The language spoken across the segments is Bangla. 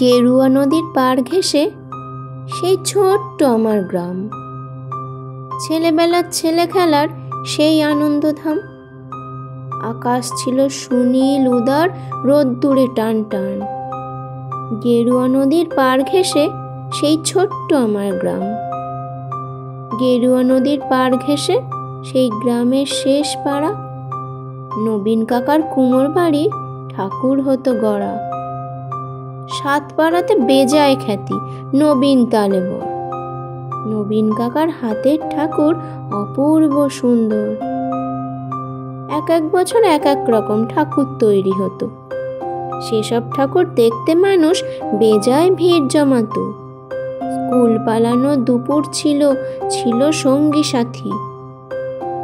গেরুয়া নদীর পাড় ঘেঁষে সেই ছোট্ট আমার গ্রাম, ছেলেবেলার ছেলে খেলার সেই আনন্দধাম। আকাশ ছিল সুনীল উদার, রোদ্দুরে টান টান। গেরুয়া নদীর পাড় ঘেঁষে সেই ছোট্ট আমার গ্রাম। গেরুয়া নদীর পাড় ঘেঁষে সেই গ্রামের শেষ পাড়া। নবীন কাকার কুমোর বাড়ি ঠাকুর হতো গড়া। 7 পাড়াতে বেজায় খ্যাতি, নবীন তালে বর। নবীন কাকার হাতের ঠাকুর অপূর্ব সুন্দর। এক এক বছর এক এক রকম ঠাকুর তৈরি হতো। সেসব ঠাকুর দেখতে মানুষ বেজায় ভিড় জমাতো। স্কুল পালানো দুপুর ছিল সঙ্গী সাথী।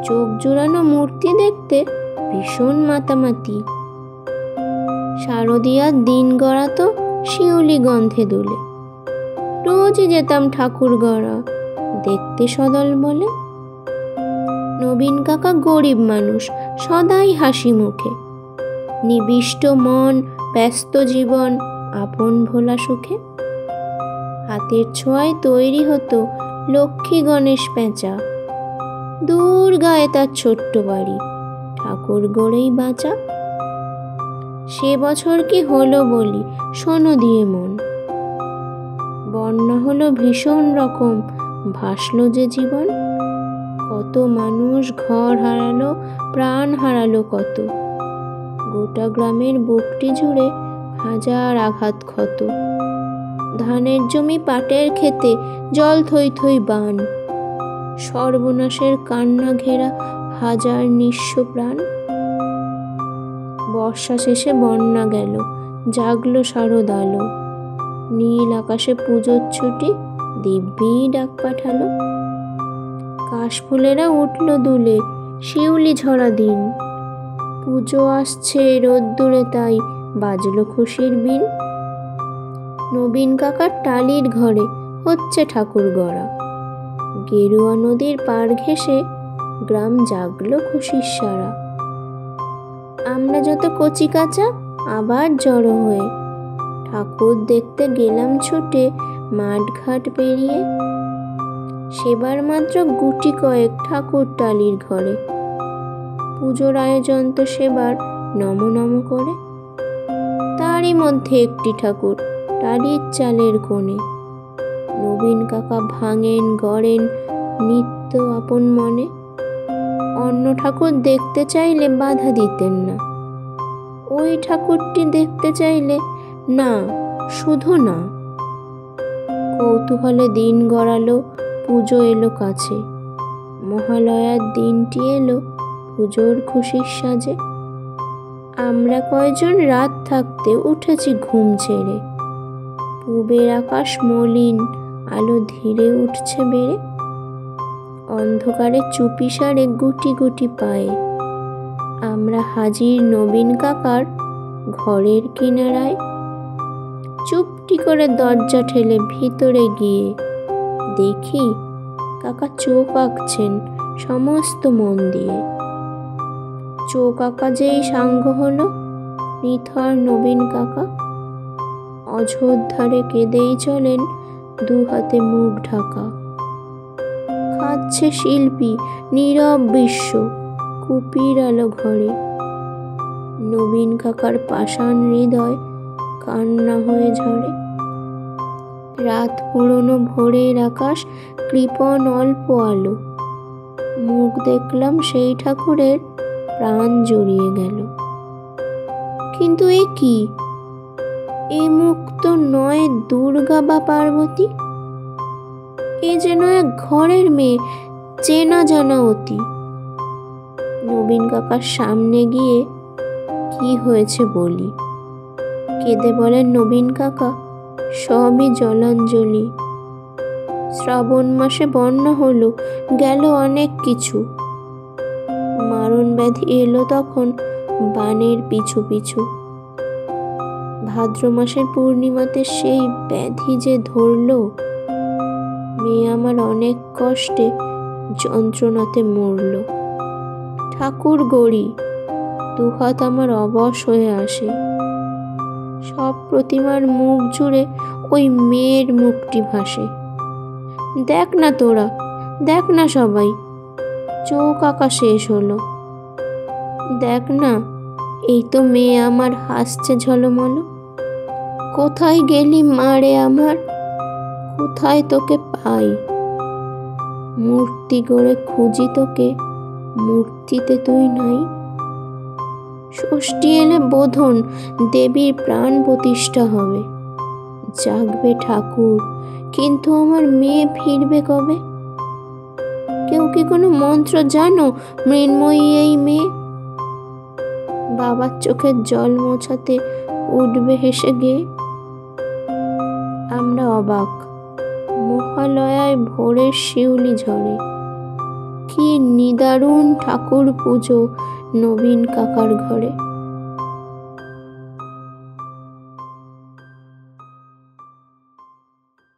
চোখ জুড়ানো মূর্তি দেখতে ভীষণ মাতামাতি। শারদিয়ার দিন গড়াতো শিউলি গন্ধে দুলে। রোজই যেতাম ঠাকুর গড়া দেখতে সদল বলে। নবীন কাকা গরিব মানুষ, সদাই হাসি মুখে। নিবিষ্ট মন, ব্যস্ত জীবন, আপন ভোলা সুখে। হাতের ছোঁয়ায় তৈরি হতো লক্ষ্মী গণেশ পেঁচা। দূর গায়ে তার ছোট্ট বাড়ি, ঠাকুর গড়েই বাঁচা। সে বছর কি হলো বলি, শোনো দিয়ে মন। বন্যা হলো ভীষণ রকম, ভাসলো যে জীবন। কত মানুষ ঘর হারালো, প্রাণ হারালো কত। গোটা গ্রামের বুকটি জুড়ে হাজার আঘাত ক্ষত। ধানের জমি পাটের খেতে জল থই থই বান। সর্বনাশের কান্না ঘেরা হাজার নিঃস্ব প্রাণ। বর্ষা শেষে বন্যা গেল, জাগলো শারদ আলো। নীল আকাশে পুজোর ছুটি, দিব্যি ডাক পাঠালো। কাশফুলেরা উঠল দুলে, শিউলি ঝরা দিন। পুজো আসছে রোদ্দুরে, তাই বাজলো খুশির বিন। নবীন কাকার টালির ঘরে হচ্ছে ঠাকুর গড়া। গেরুয়া নদীর পাড় ঘেঁষে গ্রাম জাগলো খুশির সারা। আমরা যত কচি কাঁচা আবার জড়ো হয়ে ঠাকুর দেখতে গেলাম ছুটে মাঠ ঘাট পেরিয়ে। সেবার মাত্র গুটি কয়েক ঠাকুর টালির ঘরে। পুজোর আয়োজন তো সেবার নম নম করে। তারই মধ্যে একটি ঠাকুর টালির চালের কোণে। নবীন কাকা ভাঙেন গড়েন নিত্য আপন মনে। অন্য ঠাকুর দেখতে চাইলে বাধা দিতেন না। ওই ঠাকুরটি দেখতে চাইলে না, শুধু না। কৌতূহলে দিন গড়ালো, পুজো এলো কাছে। মহালয়ার দিনটি এলো পুজোর খুশির সাজে। আমরা কয়জন রাত থাকতে উঠেছি ঘুম ছেড়ে। পূবের আকাশ মলিন, আলো ধীরে উঠছে বেড়ে। অন্ধকারে চুপি সারে গুটি গুটি পায়ে আমরা হাজির নবীন কাকার ঘরের কিনারায়। চুপটি করে দরজা ঠেলে ভিতরে গিয়ে দেখি কাকা চোখ আঁকছেন সমস্ত মন দিয়ে। চোখ আঁকা যেই সাঙ্গ হলো, নিথর নবীন কাকা অঝোরধারে কেঁদেই চলেন, 2 হাতে মুখ ঢাকা। খাচ্ছে শিল্পী নীরব বিশ্ব, কুপির আলো ঘরে। নবীন কাকার পাষাণ হৃদয় কান্না হয়ে ঝরে। রাত পুরনো, ভোরের আকাশ কৃপণ অল্প আলো। মুখ দেখলাম সেই ঠাকুরের, প্রাণ জড়িয়ে গেল। কিন্তু এ কি? এ মুখ তো নয় দুর্গা বা পার্বতী। এ যেন এক ঘরের মেয়ে, চেনা জানা অতি। নবীন কাকার সামনে গিয়ে কি হয়েছে বলি। কেঁদে বলেন নবীন কাকা, সবই জলাঞ্জলি। শ্রাবণ মাসে বন্যা হলো, গেল অনেক কিছু। মারণ ব্যাধি এলো তখন বানের পিছু পিছু। ভাদ্র মাসের পূর্ণিমাতে সেই ব্যাধি যে ধরল, মেয়ে আমার অনেক কষ্টে যন্ত্রণাতে মরল। ঠাকুর গড়ি, 2 হাত আমার অবশ হয়ে আসে। সব প্রতিমার মুখ জুড়ে ওই মেয়ের মুখটি ভাসে। দেখ না তোরা, দেখ না সবাই, চোখ আঁকা শেষ হলো। দেখ না, এই তো মেয়ে আমার হাসছে ঝলমলো। কোথায় গেলি মারে আমার, কোথায় তোকে পাই? মূর্তি গড়ে খুঁজি তোকে, মূর্তিতে তুই নাই। ষষ্ঠী এলে বোধন দেবীর প্রাণ প্রতিষ্ঠা হবে। জাগবে ঠাকুর, কিন্তু আমার মেয়ে ফিরবে কবে? কেউ কি কোনো মন্ত্র জানো মৃন্ময়ী এই মেয়ে? বাবার চোখের জল মোছাতে উঠবে হেসে গিয়ে। আমরা অবাক, মহালয়ায় ভোরের শিউলি ঝরে। কি নিদারুণ ঠাকুর পুজো নবীন কাকার ঘরে।